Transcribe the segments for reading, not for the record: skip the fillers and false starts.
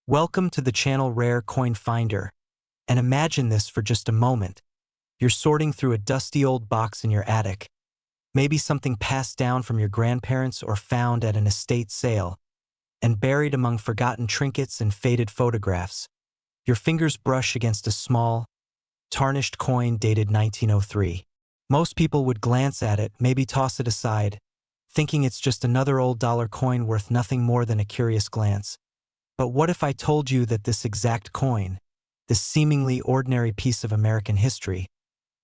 Welcome to the channel Rare Coin Finder, and imagine this for just a moment. You're sorting through a dusty old box in your attic, maybe something passed down from your grandparents or found at an estate sale, and buried among forgotten trinkets and faded photographs. Your fingers brush against a small, tarnished coin dated 1903. Most people would glance at it, maybe toss it aside, thinking it's just another old dollar coin worth nothing more than a curious glance. But what if I told you that this exact coin, this seemingly ordinary piece of American history,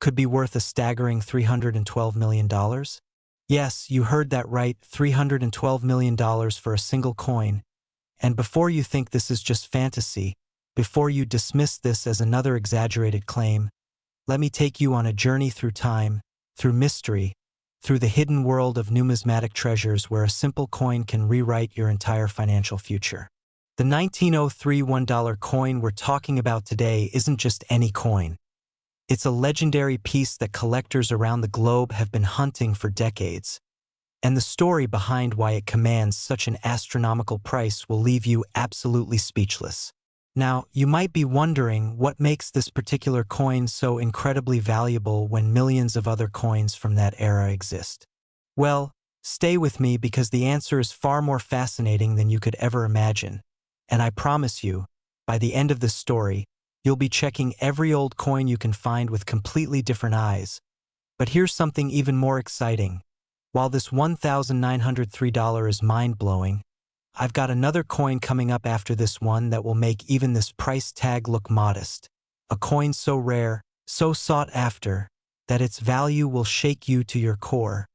could be worth a staggering $312 million? Yes, you heard that right, $312 million for a single coin. And before you think this is just fantasy, before you dismiss this as another exaggerated claim, let me take you on a journey through time, through mystery, through the hidden world of numismatic treasures where a simple coin can rewrite your entire financial future. The 1903 $1 coin we're talking about today isn't just any coin. It's a legendary piece that collectors around the globe have been hunting for decades. And the story behind why it commands such an astronomical price will leave you absolutely speechless. Now, you might be wondering what makes this particular coin so incredibly valuable when millions of other coins from that era exist. Well, stay with me because the answer is far more fascinating than you could ever imagine. And I promise you, by the end of this story, you'll be checking every old coin you can find with completely different eyes. But here's something even more exciting. While this $1,903 is mind-blowing, I've got another coin coming up after this one that will make even this price tag look modest. A coin so rare, so sought after, that its value will shake you to your core.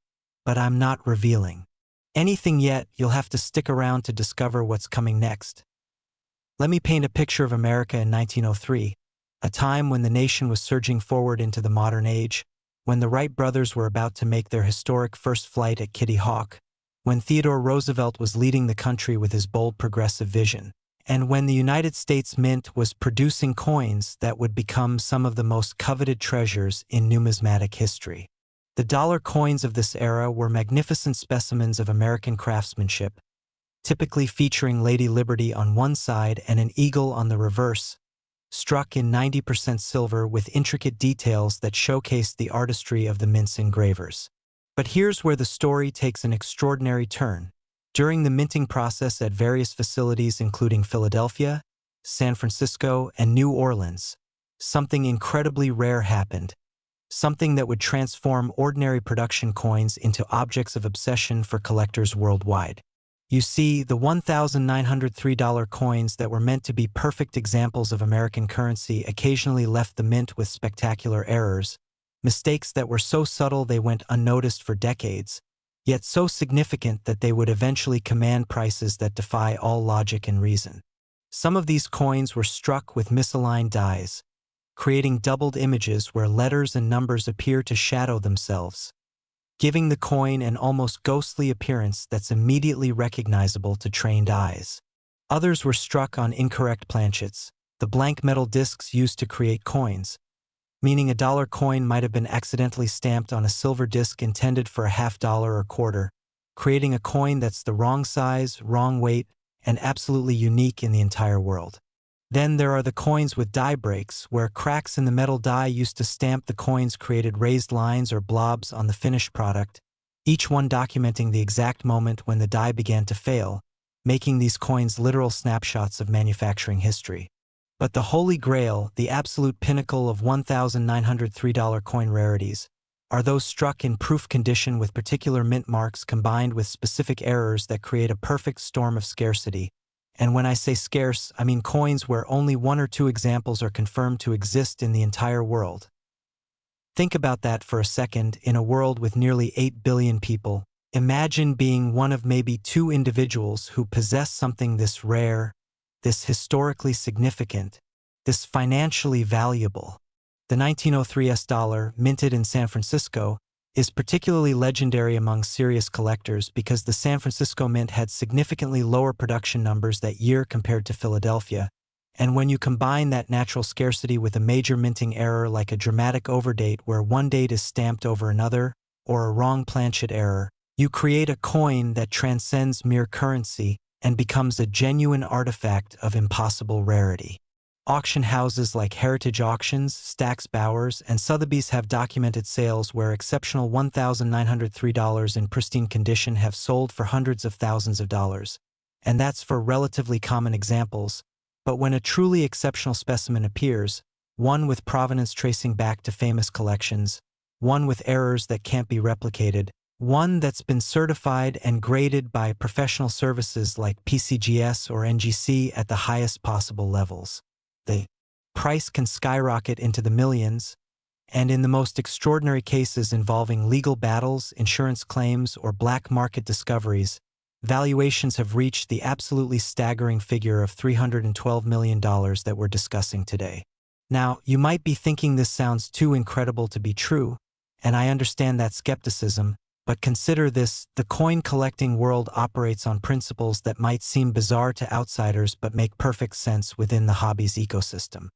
But I'm not revealing anything yet. You'll have to stick around to discover what's coming next. Let me paint a picture of America in 1903, a time when the nation was surging forward into the modern age, when the Wright brothers were about to make their historic first flight at Kitty Hawk, when Theodore Roosevelt was leading the country with his bold progressive vision, and when the United States Mint was producing coins that would become some of the most coveted treasures in numismatic history. The dollar coins of this era were magnificent specimens of American craftsmanship, typically featuring Lady Liberty on one side and an eagle on the reverse, struck in 90% silver with intricate details that showcased the artistry of the mint's engravers. But here's where the story takes an extraordinary turn. During the minting process at various facilities including Philadelphia, San Francisco, and New Orleans, something incredibly rare happened, something that would transform ordinary production coins into objects of obsession for collectors worldwide. You see, the $1,903 coins that were meant to be perfect examples of American currency occasionally left the mint with spectacular errors, mistakes that were so subtle they went unnoticed for decades, yet so significant that they would eventually command prices that defy all logic and reason. Some of these coins were struck with misaligned dies, creating doubled images where letters and numbers appear to shadow themselves, giving the coin an almost ghostly appearance that's immediately recognizable to trained eyes. Others were struck on incorrect planchets, the blank metal discs used to create coins, meaning a dollar coin might have been accidentally stamped on a silver disc intended for a $50 or quarter, creating a coin that's the wrong size, wrong weight, and absolutely unique in the entire world. Then there are the coins with die breaks, where cracks in the metal die used to stamp the coins created raised lines or blobs on the finished product, each one documenting the exact moment when the die began to fail, making these coins literal snapshots of manufacturing history. But the holy grail, the absolute pinnacle of $1,903 coin rarities, are those struck in proof condition with particular mint marks combined with specific errors that create a perfect storm of scarcity. And when I say scarce, I mean coins where only one or two examples are confirmed to exist in the entire world. Think about that for a second. In a world with nearly 8 billion people, imagine being one of maybe two individuals who possess something this rare, this historically significant, this financially valuable. The 1903 US dollar, minted in San Francisco, is particularly legendary among serious collectors because the San Francisco Mint had significantly lower production numbers that year compared to Philadelphia, and when you combine that natural scarcity with a major minting error like a dramatic overdate where one date is stamped over another, or a wrong planchet error, you create a coin that transcends mere currency and becomes a genuine artifact of impossible rarity. Auction houses like Heritage Auctions, Stack's Bowers, and Sotheby's have documented sales where exceptional $1,903 in pristine condition have sold for hundreds of thousands of dollars. And that's for relatively common examples. But when a truly exceptional specimen appears, one with provenance tracing back to famous collections, one with errors that can't be replicated, one that's been certified and graded by professional services like PCGS or NGC at the highest possible levels, the price can skyrocket into the millions, and in the most extraordinary cases involving legal battles, insurance claims, or black market discoveries, valuations have reached the absolutely staggering figure of $312 million that we're discussing today. Now, you might be thinking this sounds too incredible to be true, and I understand that skepticism, but consider this: the coin collecting world operates on principles that might seem bizarre to outsiders but make perfect sense within the hobby's ecosystem.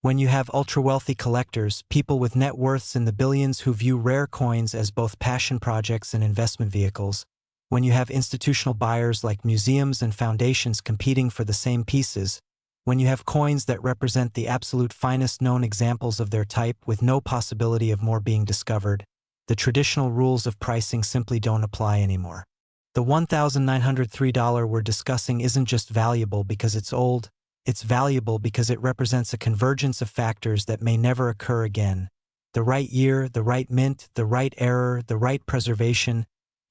When you have ultra-wealthy collectors, people with net worths in the billions who view rare coins as both passion projects and investment vehicles, when you have institutional buyers like museums and foundations competing for the same pieces, when you have coins that represent the absolute finest known examples of their type with no possibility of more being discovered, the traditional rules of pricing simply don't apply anymore. The $1,903 we're discussing isn't just valuable because it's old, it's valuable because it represents a convergence of factors that may never occur again. The right year, the right mint, the right error, the right preservation,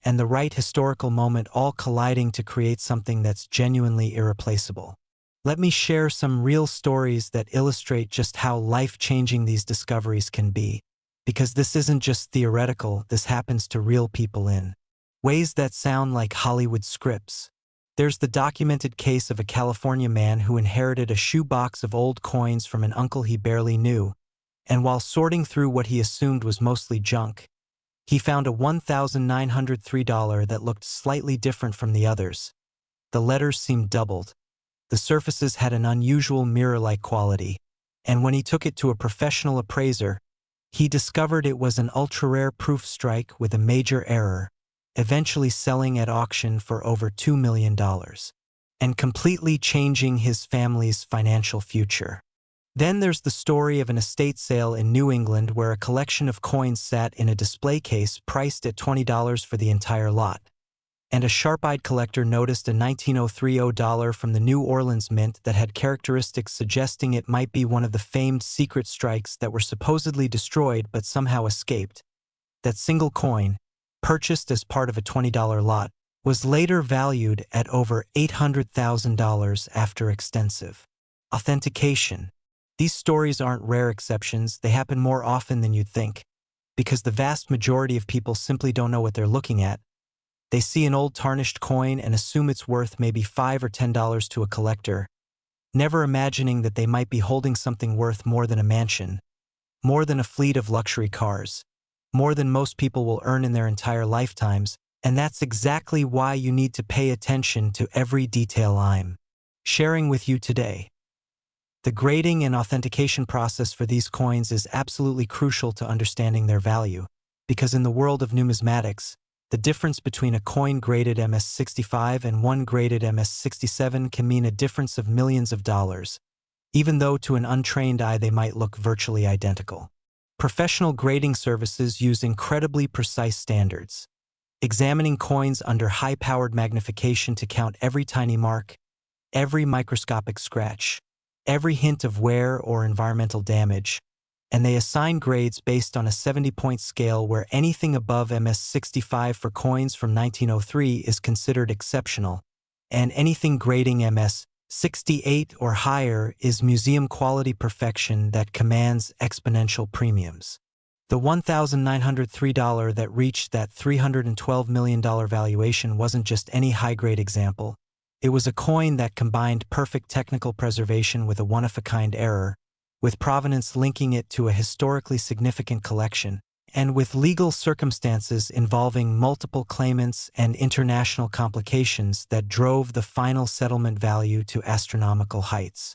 and the right historical moment all colliding to create something that's genuinely irreplaceable. Let me share some real stories that illustrate just how life-changing these discoveries can be. Because this isn't just theoretical, this happens to real people in ways that sound like Hollywood scripts. There's the documented case of a California man who inherited a shoebox of old coins from an uncle he barely knew, and while sorting through what he assumed was mostly junk, he found a $1,903 that looked slightly different from the others. The letters seemed doubled. The surfaces had an unusual mirror-like quality, and when he took it to a professional appraiser, he discovered it was an ultra-rare proof strike with a major error, eventually selling at auction for over $2 million, and completely changing his family's financial future. Then there's the story of an estate sale in New England where a collection of coins sat in a display case priced at $20 for the entire lot, and a sharp-eyed collector noticed a 1903 dollar from the New Orleans Mint that had characteristics suggesting it might be one of the famed secret strikes that were supposedly destroyed but somehow escaped. That single coin, purchased as part of a $20 lot, was later valued at over $800,000 after extensive authentication. These stories aren't rare exceptions, they happen more often than you'd think, because the vast majority of people simply don't know what they're looking at. They see an old tarnished coin and assume it's worth maybe $5 or $10 to a collector, never imagining that they might be holding something worth more than a mansion, more than a fleet of luxury cars, more than most people will earn in their entire lifetimes, and that's exactly why you need to pay attention to every detail I'm sharing with you today. The grading and authentication process for these coins is absolutely crucial to understanding their value, because in the world of numismatics, the difference between a coin graded MS-65 and one graded MS-67 can mean a difference of millions of dollars, even though to an untrained eye they might look virtually identical. Professional grading services use incredibly precise standards, examining coins under high-powered magnification to count every tiny mark, every microscopic scratch, every hint of wear or environmental damage, and they assign grades based on a 70-point scale where anything above MS-65 for coins from 1903 is considered exceptional, and anything grading MS-68 or higher is museum-quality perfection that commands exponential premiums. The $1,903 that reached that $312 million valuation wasn't just any high-grade example. It was a coin that combined perfect technical preservation with a one-of-a-kind error, with provenance linking it to a historically significant collection, and with legal circumstances involving multiple claimants and international complications that drove the final settlement value to astronomical heights.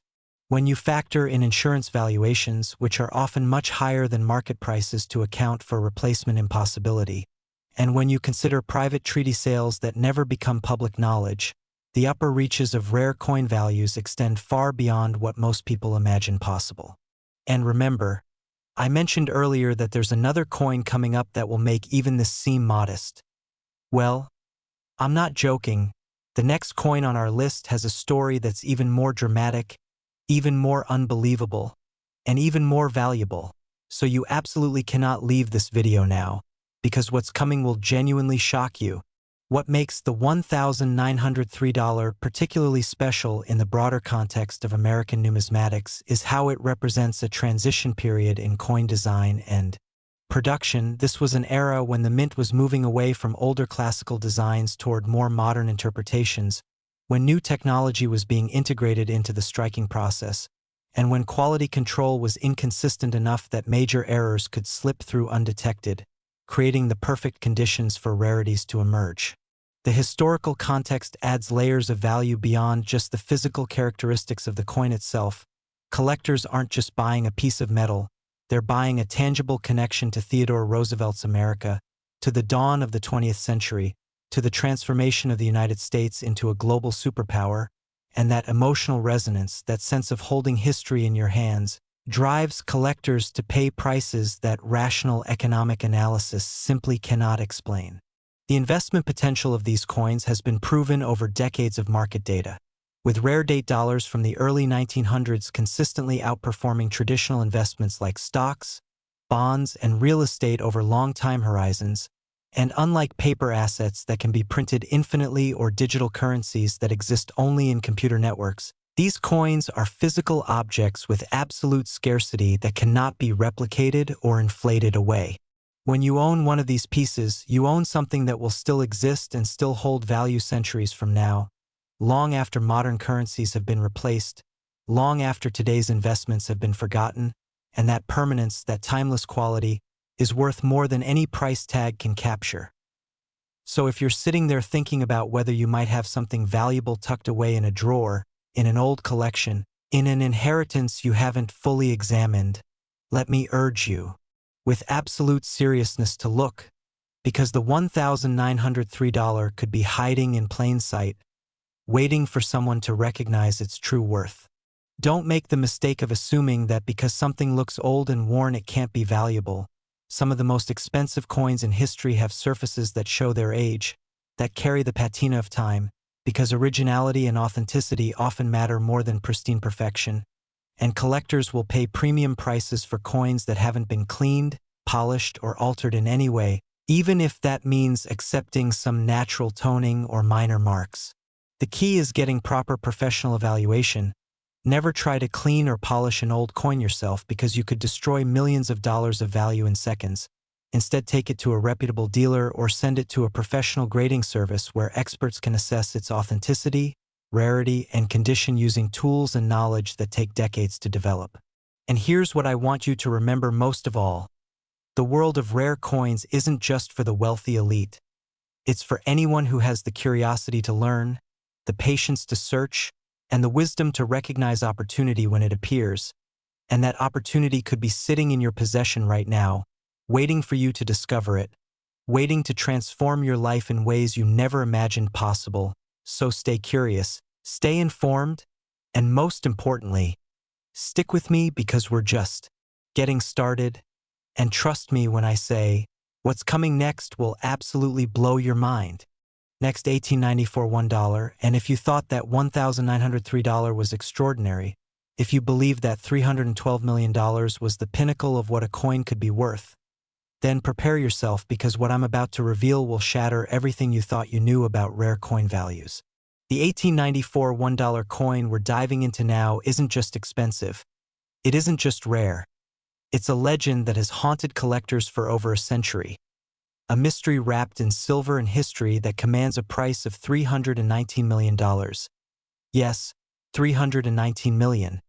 When you factor in insurance valuations, which are often much higher than market prices to account for replacement impossibility, and when you consider private treaty sales that never become public knowledge, The upper reaches of rare coin values extend far beyond what most people imagine possible. And remember, I mentioned earlier that there's another coin coming up that will make even this seem modest. Well, I'm not joking. The next coin on our list has a story that's even more dramatic, even more unbelievable, and even more valuable. So you absolutely cannot leave this video now, because what's coming will genuinely shock you. What makes the $1,903 particularly special in the broader context of American numismatics is how it represents a transition period in coin design and production. This was an era when the mint was moving away from older classical designs toward more modern interpretations, when new technology was being integrated into the striking process, and when quality control was inconsistent enough that major errors could slip through undetected, creating the perfect conditions for rarities to emerge. The historical context adds layers of value beyond just the physical characteristics of the coin itself. Collectors aren't just buying a piece of metal, they're buying a tangible connection to Theodore Roosevelt's America, to the dawn of the 20th century, to the transformation of the United States into a global superpower, and that emotional resonance, that sense of holding history in your hands, drives collectors to pay prices that rational economic analysis simply cannot explain. The investment potential of these coins has been proven over decades of market data, with rare date dollars from the early 1900s consistently outperforming traditional investments like stocks, bonds, and real estate over long time horizons. And unlike paper assets that can be printed infinitely or digital currencies that exist only in computer networks, these coins are physical objects with absolute scarcity that cannot be replicated or inflated away. When you own one of these pieces, you own something that will still exist and still hold value centuries from now, long after modern currencies have been replaced, long after today's investments have been forgotten, and that permanence, that timeless quality, is worth more than any price tag can capture. So if you're sitting there thinking about whether you might have something valuable tucked away in a drawer, in an old collection, in an inheritance you haven't fully examined, let me urge you, with absolute seriousness, to look, because the $1,903 could be hiding in plain sight, waiting for someone to recognize its true worth. Don't make the mistake of assuming that because something looks old and worn it can't be valuable. Some of the most expensive coins in history have surfaces that show their age, that carry the patina of time, because originality and authenticity often matter more than pristine perfection, and collectors will pay premium prices for coins that haven't been cleaned, polished, or altered in any way, even if that means accepting some natural toning or minor marks. The key is getting proper professional evaluation. Never try to clean or polish an old coin yourself because you could destroy millions of dollars of value in seconds. Instead, take it to a reputable dealer or send it to a professional grading service where experts can assess its authenticity, rarity, and condition using tools and knowledge that take decades to develop. And here's what I want you to remember most of all. The world of rare coins isn't just for the wealthy elite. It's for anyone who has the curiosity to learn, the patience to search, and the wisdom to recognize opportunity when it appears. And that opportunity could be sitting in your possession right now, waiting for you to discover it, waiting to transform your life in ways you never imagined possible. So stay curious, stay informed, and most importantly, stick with me because we're just getting started. And trust me when I say, what's coming next will absolutely blow your mind. Next, 1894 $1, and if you thought that $1,903 was extraordinary, if you believed that $312 million was the pinnacle of what a coin could be worth, then prepare yourself because what I'm about to reveal will shatter everything you thought you knew about rare coin values. The 1894 $1 coin we're diving into now isn't just expensive. It isn't just rare. It's a legend that has haunted collectors for over a century. A mystery wrapped in silver and history that commands a price of $319 million. Yes, $319 million,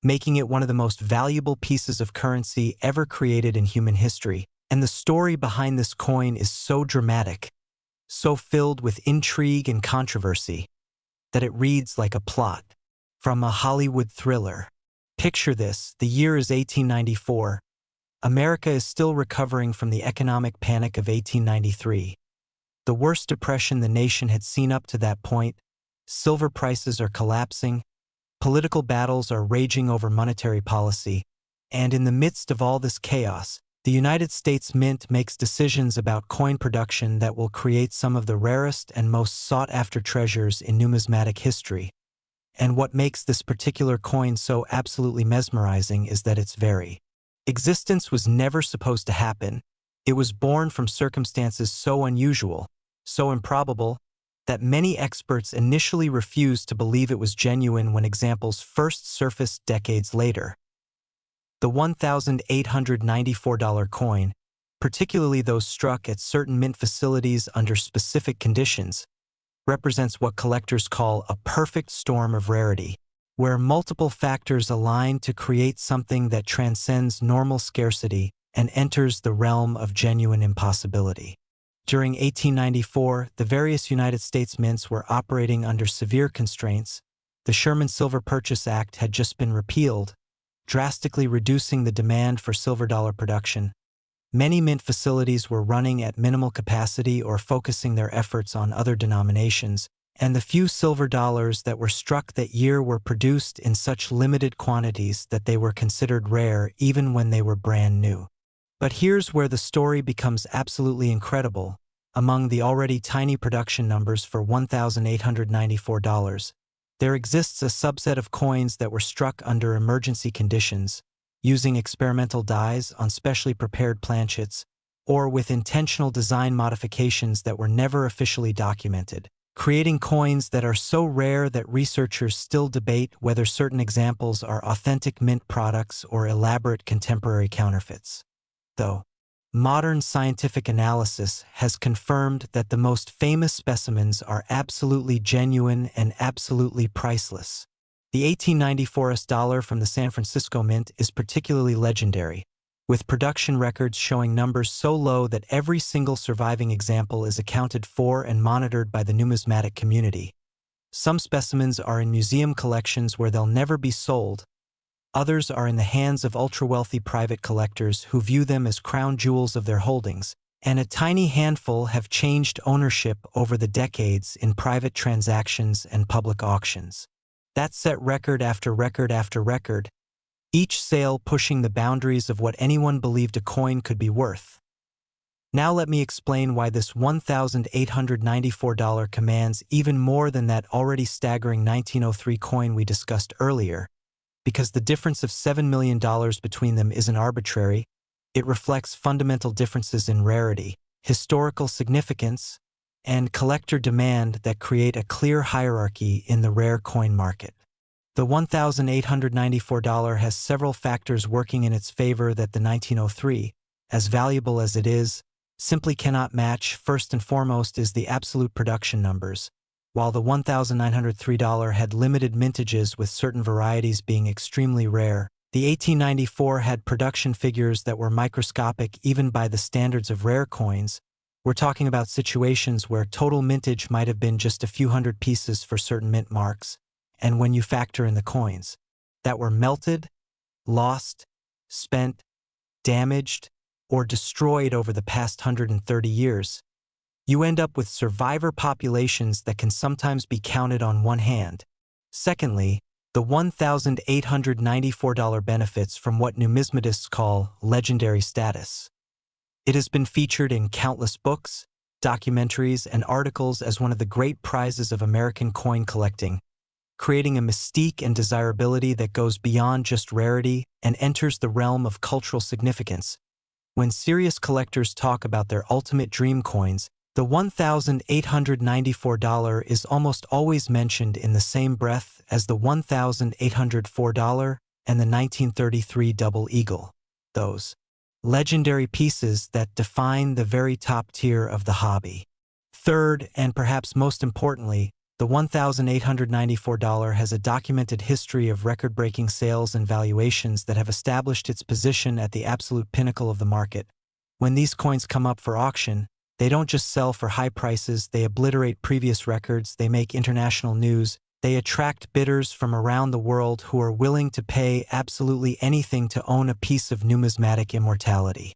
making it one of the most valuable pieces of currency ever created in human history. And the story behind this coin is so dramatic, so filled with intrigue and controversy, that it reads like a plot from a Hollywood thriller. Picture this, the year is 1894. America is still recovering from the economic panic of 1893, the worst depression the nation had seen up to that point, silver prices are collapsing, political battles are raging over monetary policy, and in the midst of all this chaos, the United States Mint makes decisions about coin production that will create some of the rarest and most sought-after treasures in numismatic history. And what makes this particular coin so absolutely mesmerizing is that its very existence was never supposed to happen. It was born from circumstances so unusual, so improbable, that many experts initially refused to believe it was genuine when examples first surfaced decades later. The $1,894 coin, particularly those struck at certain mint facilities under specific conditions, represents what collectors call a perfect storm of rarity, where multiple factors align to create something that transcends normal scarcity and enters the realm of genuine impossibility. During 1894, the various United States mints were operating under severe constraints. The Sherman Silver Purchase Act had just been repealed, drastically reducing the demand for silver dollar production. Many mint facilities were running at minimal capacity or focusing their efforts on other denominations, and the few silver dollars that were struck that year were produced in such limited quantities that they were considered rare even when they were brand new. But here's where the story becomes absolutely incredible. Among the already tiny production numbers for $1,894, there exists a subset of coins that were struck under emergency conditions, using experimental dies on specially prepared planchets, or with intentional design modifications that were never officially documented, creating coins that are so rare that researchers still debate whether certain examples are authentic mint products or elaborate contemporary counterfeits. Though modern scientific analysis has confirmed that the most famous specimens are absolutely genuine and absolutely priceless. The 1894 US dollar from the San Francisco Mint is particularly legendary, with production records showing numbers so low that every single surviving example is accounted for and monitored by the numismatic community. Some specimens are in museum collections where they'll never be sold. Others are in the hands of ultra-wealthy private collectors who view them as crown jewels of their holdings, and a tiny handful have changed ownership over the decades in private transactions and public auctions. That set record after record after record, each sale pushing the boundaries of what anyone believed a coin could be worth. Now let me explain why this $1,894 commands even more than that already staggering 1903 coin we discussed earlier. Because the difference of $7 million between them isn't arbitrary, it reflects fundamental differences in rarity, historical significance, and collector demand that create a clear hierarchy in the rare coin market. The $1,894 has several factors working in its favor that the 1903, as valuable as it is, simply cannot match. First and foremost is the absolute production numbers. While the $1,903 had limited mintages with certain varieties being extremely rare, the 1894 had production figures that were microscopic even by the standards of rare coins. We're talking about situations where total mintage might have been just a few hundred pieces for certain mint marks, and when you factor in the coins that were melted, lost, spent, damaged, or destroyed over the past 130 years, you end up with survivor populations that can sometimes be counted on one hand. Secondly, the $1,894 benefits from what numismatists call legendary status. It has been featured in countless books, documentaries, and articles as one of the great prizes of American coin collecting, creating a mystique and desirability that goes beyond just rarity and enters the realm of cultural significance. When serious collectors talk about their ultimate dream coins, the $1,894 is almost always mentioned in the same breath as the $1,804 and the 1933 Double Eagle, those legendary pieces that define the very top tier of the hobby. Third, and perhaps most importantly, the $1,894 has a documented history of record-breaking sales and valuations that have established its position at the absolute pinnacle of the market. When these coins come up for auction, they don't just sell for high prices, they obliterate previous records, they make international news, they attract bidders from around the world who are willing to pay absolutely anything to own a piece of numismatic immortality.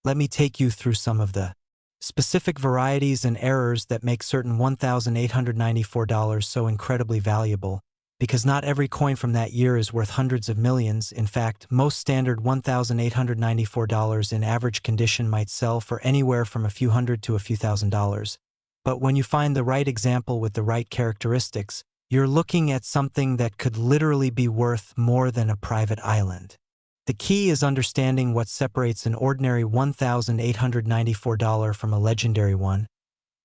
Let me take you through some of the specific varieties and errors that make certain $1,894 so incredibly valuable, because not every coin from that year is worth hundreds of millions. In fact, most standard $1,894 in average condition might sell for anywhere from a few hundred to a few $1,000s. But when you find the right example with the right characteristics, you're looking at something that could literally be worth more than a private island. The key is understanding what separates an ordinary $1,894 from a legendary one,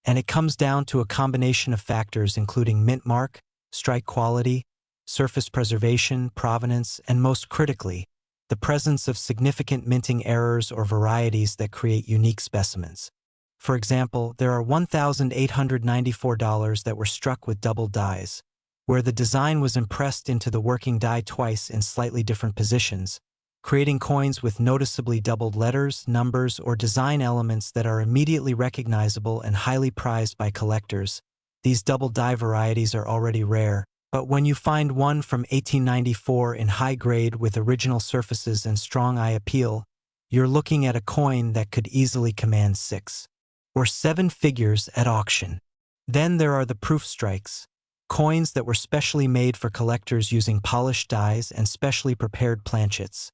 and it comes down to a combination of factors including mint mark, strike quality, surface preservation, provenance, and most critically, the presence of significant minting errors or varieties that create unique specimens. For example, there are $1,894 that were struck with double dies, where the design was impressed into the working die twice in slightly different positions, creating coins with noticeably doubled letters, numbers, or design elements that are immediately recognizable and highly prized by collectors. These double die varieties are already rare, but when you find one from 1894 in high grade with original surfaces and strong eye appeal, you're looking at a coin that could easily command 6 or 7 figures at auction. Then there are the proof strikes, coins that were specially made for collectors using polished dies and specially prepared planchets,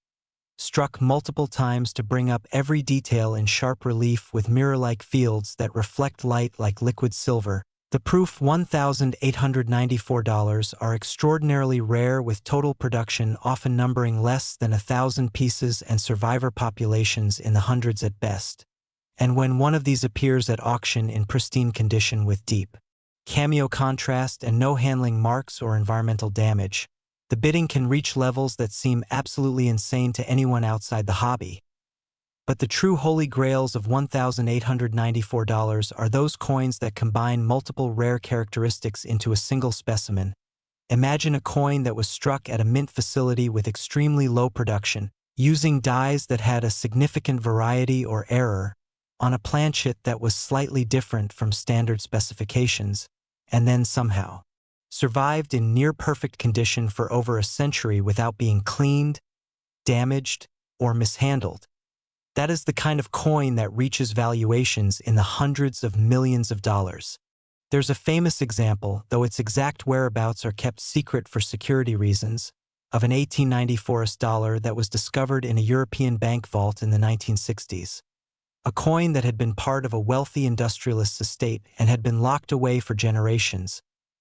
struck multiple times to bring up every detail in sharp relief with mirror-like fields that reflect light like liquid silver. The proof $1,894 are extraordinarily rare, with total production often numbering less than 1,000 pieces and survivor populations in the hundreds at best. And when one of these appears at auction in pristine condition with deep cameo contrast and no handling marks or environmental damage, the bidding can reach levels that seem absolutely insane to anyone outside the hobby. But the true holy grails of $1,894 are those coins that combine multiple rare characteristics into a single specimen. Imagine a coin that was struck at a mint facility with extremely low production, using dies that had a significant variety or error, on a planchet that was slightly different from standard specifications, and then somehow survived in near-perfect condition for over a century without being cleaned, damaged, or mishandled. That is the kind of coin that reaches valuations in the hundreds of millions of dollars. There's a famous example, though its exact whereabouts are kept secret for security reasons, of an 1894 dollar that was discovered in a European bank vault in the 1960s. A coin that had been part of a wealthy industrialist's estate and had been locked away for generations,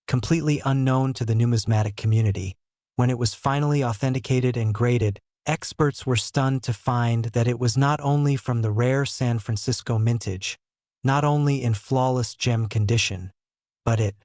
completely unknown to the numismatic community. When it was finally authenticated and graded, experts were stunned to find that it was not only from the rare San Francisco mintage, not only in flawless gem condition, but it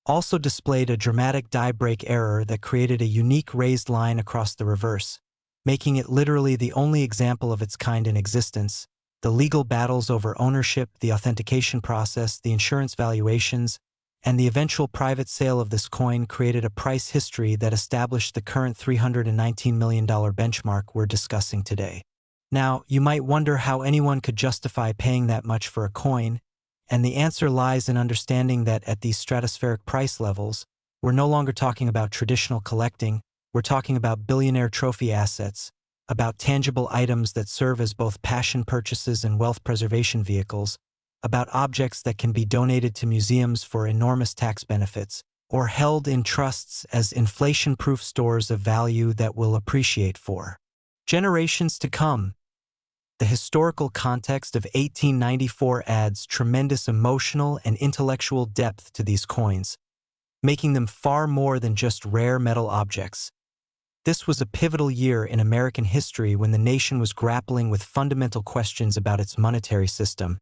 also displayed a dramatic die break error that created a unique raised line across the reverse, making it literally the only example of its kind in existence. The legal battles over ownership, the authentication process, the insurance valuations, and the eventual private sale of this coin created a price history that established the current $319 million benchmark we're discussing today. Now, you might wonder how anyone could justify paying that much for a coin, and the answer lies in understanding that at these stratospheric price levels, we're no longer talking about traditional collecting, we're talking about billionaire trophy assets, about tangible items that serve as both passion purchases and wealth preservation vehicles, about objects that can be donated to museums for enormous tax benefits, or held in trusts as inflation-proof stores of value that will appreciate for generations to come. The historical context of 1894 adds tremendous emotional and intellectual depth to these coins, making them far more than just rare metal objects. This was a pivotal year in American history when the nation was grappling with fundamental questions about its monetary system,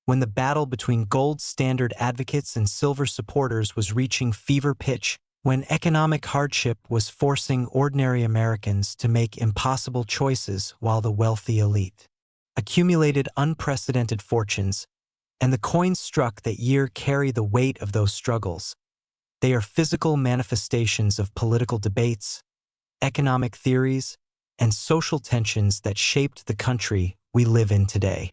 when the battle between gold standard advocates and silver supporters was reaching fever pitch, when economic hardship was forcing ordinary Americans to make impossible choices while the wealthy elite accumulated unprecedented fortunes, and the coins struck that year carry the weight of those struggles. They are physical manifestations of political debates, economic theories, and social tensions that shaped the country we live in today.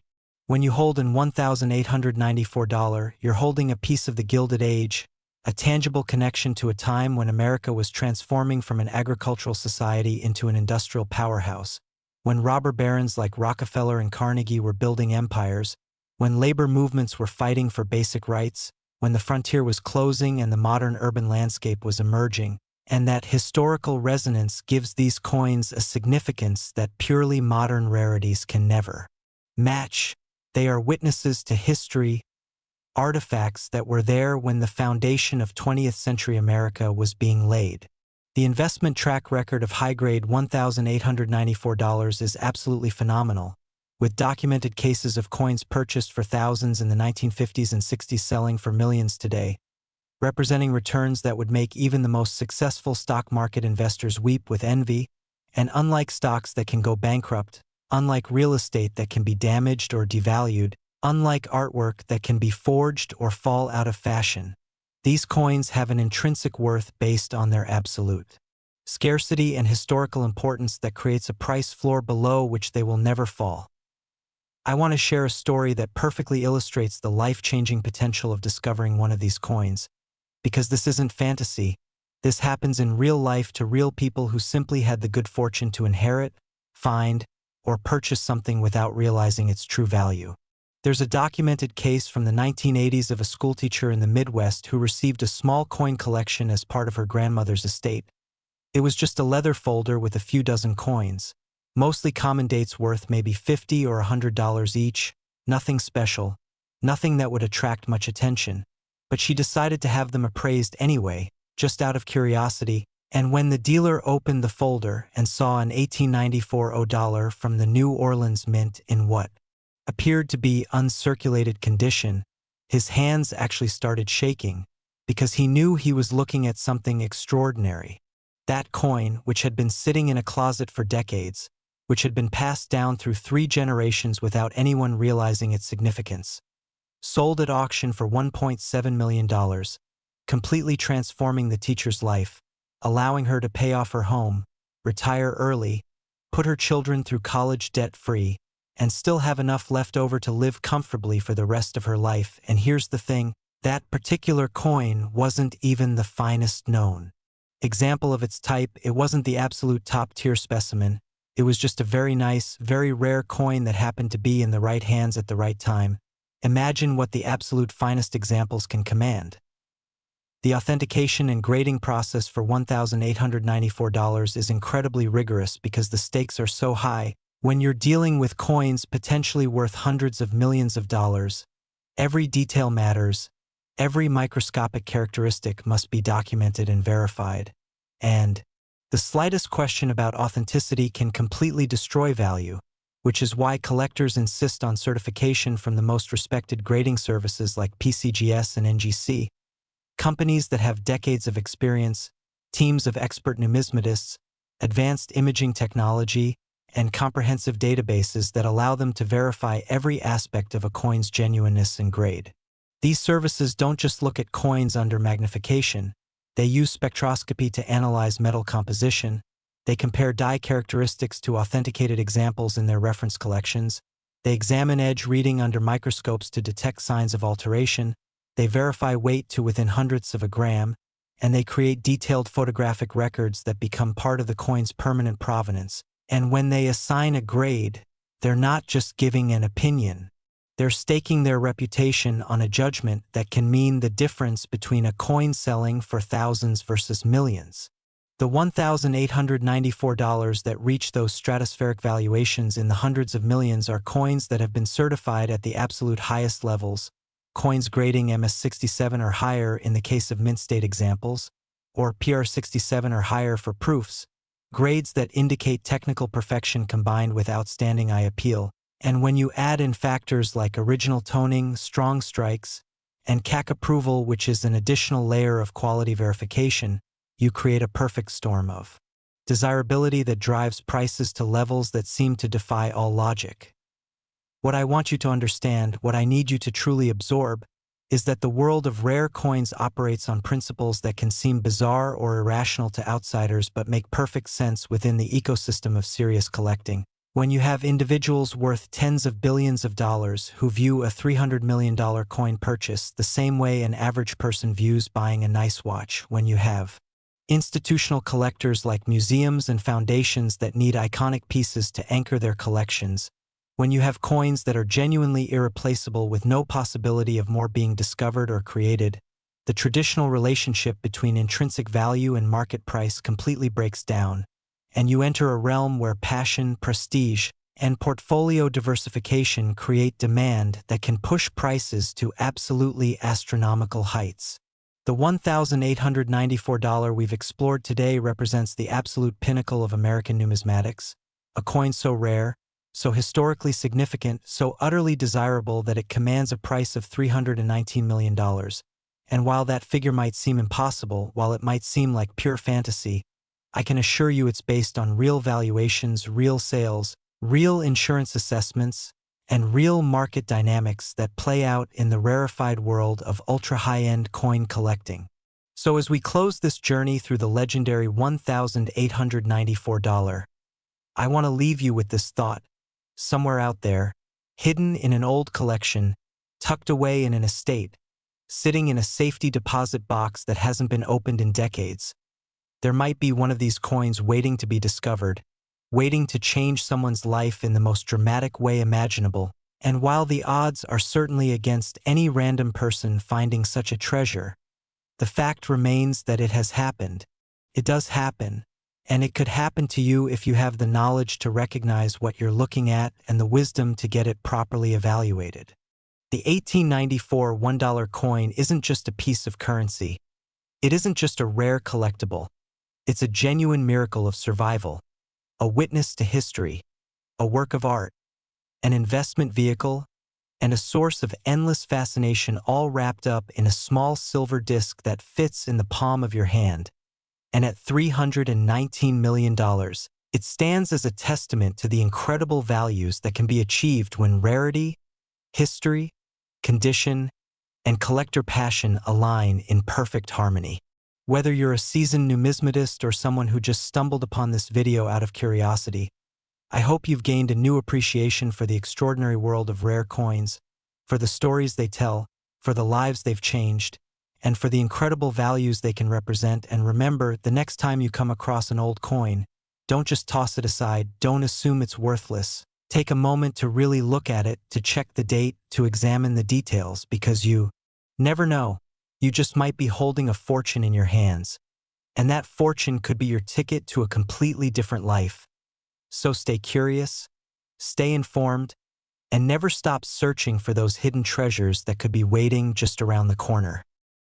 When you hold an $1,894, you're holding a piece of the Gilded Age, a tangible connection to a time when America was transforming from an agricultural society into an industrial powerhouse, when robber barons like Rockefeller and Carnegie were building empires, when labor movements were fighting for basic rights, when the frontier was closing and the modern urban landscape was emerging, and that historical resonance gives these coins a significance that purely modern rarities can never match. They are witnesses to history, artifacts that were there when the foundation of 20th century America was being laid. The investment track record of high-grade $1,894 is absolutely phenomenal, with documented cases of coins purchased for thousands in the 1950s and 60s selling for millions today, representing returns that would make even the most successful stock market investors weep with envy. And unlike stocks that can go bankrupt, unlike real estate that can be damaged or devalued, unlike artwork that can be forged or fall out of fashion, these coins have an intrinsic worth based on their absolute scarcity and historical importance that creates a price floor below which they will never fall. I want to share a story that perfectly illustrates the life-changing potential of discovering one of these coins, because this isn't fantasy. This happens in real life to real people who simply had the good fortune to inherit, find, or purchase something without realizing its true value. There's a documented case from the 1980s of a schoolteacher in the Midwest who received a small coin collection as part of her grandmother's estate. It was just a leather folder with a few dozen coins, mostly common dates worth maybe $50 or $100 each, nothing special, nothing that would attract much attention. But she decided to have them appraised anyway, just out of curiosity, and when the dealer opened the folder and saw an 1894 dollar from the New Orleans Mint in what appeared to be uncirculated condition, his hands actually started shaking, because he knew he was looking at something extraordinary. That coin, which had been sitting in a closet for decades, which had been passed down through 3 generations without anyone realizing its significance, sold at auction for $1.7 million, completely transforming the teacher's life, allowing her to pay off her home, retire early, put her children through college debt-free, and still have enough left over to live comfortably for the rest of her life. And here's the thing, that particular coin wasn't even the finest known example of its type. It wasn't the absolute top-tier specimen. It was just a very nice, very rare coin that happened to be in the right hands at the right time. Imagine what the absolute finest examples can command. The authentication and grading process for $1,894 is incredibly rigorous because the stakes are so high. When you're dealing with coins potentially worth hundreds of millions of dollars, every detail matters, every microscopic characteristic must be documented and verified, and the slightest question about authenticity can completely destroy value, which is why collectors insist on certification from the most respected grading services like PCGS and NGC, companies that have decades of experience, teams of expert numismatists, advanced imaging technology, and comprehensive databases that allow them to verify every aspect of a coin's genuineness and grade. These services don't just look at coins under magnification. They use spectroscopy to analyze metal composition. They compare die characteristics to authenticated examples in their reference collections. They examine edge reading under microscopes to detect signs of alteration. They verify weight to within hundredths of a gram, and they create detailed photographic records that become part of the coin's permanent provenance. And when they assign a grade, they're not just giving an opinion. They're staking their reputation on a judgment that can mean the difference between a coin selling for thousands versus millions. The $1,894 that reach those stratospheric valuations in the hundreds of millions are coins that have been certified at the absolute highest levels, coins grading MS67 or higher in the case of mint state examples, or PR67 or higher for proofs, grades that indicate technical perfection combined with outstanding eye appeal. And when you add in factors like original toning, strong strikes, and CAC approval, which is an additional layer of quality verification, you create a perfect storm of desirability that drives prices to levels that seem to defy all logic. What I want you to understand, what I need you to truly absorb, is that the world of rare coins operates on principles that can seem bizarre or irrational to outsiders but make perfect sense within the ecosystem of serious collecting. When you have individuals worth tens of billions of dollars who view a $300 million coin purchase the same way an average person views buying a nice watch, when you have institutional collectors like museums and foundations that need iconic pieces to anchor their collections, When you have coins that are genuinely irreplaceable with no possibility of more being discovered or created, the traditional relationship between intrinsic value and market price completely breaks down, and you enter a realm where passion, prestige, and portfolio diversification create demand that can push prices to absolutely astronomical heights. The $1,894 we've explored today represents the absolute pinnacle of American numismatics, a coin so rare, so historically significant, so utterly desirable that it commands a price of $319 million. And while that figure might seem impossible, while it might seem like pure fantasy, I can assure you it's based on real valuations, real sales, real insurance assessments, and real market dynamics that play out in the rarefied world of ultra-high-end coin collecting. So as we close this journey through the legendary $1,894, I want to leave you with this thought. Somewhere out there, hidden in an old collection, tucked away in an estate, sitting in a safety deposit box that hasn't been opened in decades, there might be one of these coins waiting to be discovered, waiting to change someone's life in the most dramatic way imaginable. And while the odds are certainly against any random person finding such a treasure, the fact remains that it has happened. It does happen, and it could happen to you if you have the knowledge to recognize what you're looking at and the wisdom to get it properly evaluated. The 1894 $1 coin isn't just a piece of currency. It isn't just a rare collectible. It's a genuine miracle of survival, a witness to history, a work of art, an investment vehicle, and a source of endless fascination, all wrapped up in a small silver disc that fits in the palm of your hand. And at $319 million, it stands as a testament to the incredible values that can be achieved when rarity, history, condition, and collector passion align in perfect harmony. Whether you're a seasoned numismatist or someone who just stumbled upon this video out of curiosity, I hope you've gained a new appreciation for the extraordinary world of rare coins, for the stories they tell, for the lives they've changed, and for the incredible values they can represent. And remember, the next time you come across an old coin, don't just toss it aside, don't assume it's worthless. Take a moment to really look at it, to check the date, to examine the details, because you never know. You just might be holding a fortune in your hands, and that fortune could be your ticket to a completely different life. So stay curious, stay informed, and never stop searching for those hidden treasures that could be waiting just around the corner.